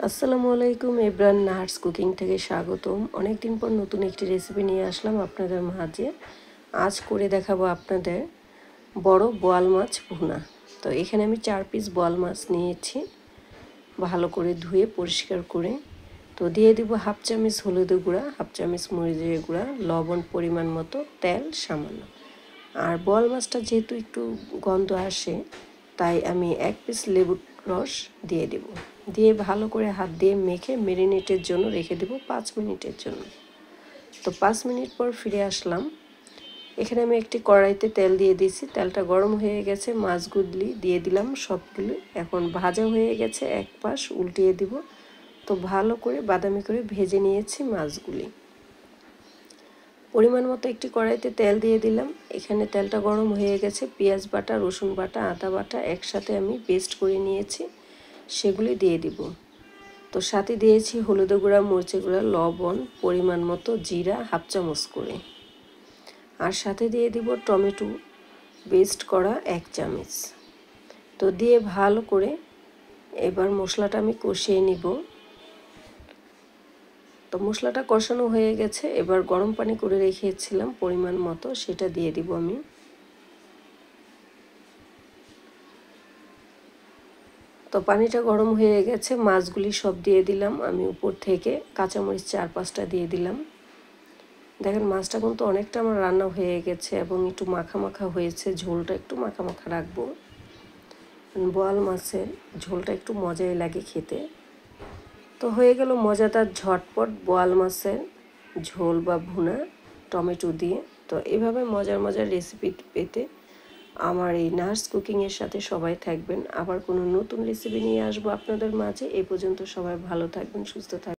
আসসালামু আলাইকুম, Ibran nurse cooking থেকে স্বাগতম। অনেক দিন পর নতুন একটি রেসিপি নিয়ে আসলাম আপনাদের মাঝে। আজ করে দেখাবো আপনাদের বড় বোয়াল মাছ ভুনা। তো এখানে আমি 4 পিস বোয়াল মাছ নিয়েছি, ভালো করে ধুয়ে পরিষ্কার করে। তো দিয়ে দিব হাফ চামচ হলুদের গুঁড়া, হাফ চামচ মরিচের গুঁড়া, লবণ পরিমাণ মতো, তেল সামান্য। আর বোয়াল মাছটা যেহেতু একটু গন্ধ আসে, তাই আমি 1 পিস লেবুর রস দিয়ে দেব। দিয়ে ভালো করে হাত দিয়ে মেখে ম্যারিনেটের জন্য রেখে দেব 5 মিনিটের জন্য। তো 5 মিনিট পর ফিরে আসলাম। এখানে আমি একটি কড়াইতে তেল দিয়ে দিয়েছি, তেলটা গরম হয়ে গেছে, মাছগুলি দিয়ে দিলাম সবগুলো। এখন ভাজা হয়ে গেছে, এক পাশ উল্টিয়ে দিব। তো ভালো করে বাদামি করে ভেজে নিয়েছি মাছগুলি। পরিমাণ মতো একটি কড়াইতে তেল দিয়ে দিলাম। এখানে তেলটা গরম হয়ে গেছে, পেঁয়াজ বাটা, রসুন বাটা, আদা বাটা একসাথে আমি পেস্ট করে নিয়েছি, সেগুলি দিয়ে দিব। তো সাথে দিয়েছি হলুদের গুঁড়া, মরিচের গুঁড়া, লবণ পরিমাণ মতো, জিরা হাফ চামচ করে। আর সাথে দিয়ে দিব টমেটো পেস্ট করা 1 চামচ। তো দিয়ে ভালো করে এবার মশলাটা আমি কষিয়ে নিব। তো মশলাটা কষানো হয়ে গেছে, এবার গরম পানি করে রেখেছিলাম পরিমাণ মতো, সেটা দিয়ে দিব আমি। তো পানিটা গরম হয়ে গেছে, মাছগুলি সব দিয়ে দিলাম আমি উপর থেকে, কাঁচামরিচ 4-5টা দিয়ে দিলাম। দেখেন মাছটা কিন্তু অনেকটা আমার রান্না হয়ে গেছে এবং একটু মাখা মাখা হয়েছে, ঝোলটা একটু মাখা মাখা রাখবো। বোয়াল মাছের ঝোলটা একটু মজাই লাগে খেতে। তো হয়ে গেল মজাদার ঝটপট বোয়াল মাছের ঝোল বা ভুনা টমেটো দিয়ে। তো এভাবে মজার মজার রেসিপি পেতে আমার এই নার্স কুকিংয়ের সাথে সবাই থাকবেন। আবার কোনো নতুন রেসিপি নিয়ে আসবো আপনাদের মাঝে। এই পর্যন্ত সবাই ভালো থাকবেন, সুস্থ থাকবেন।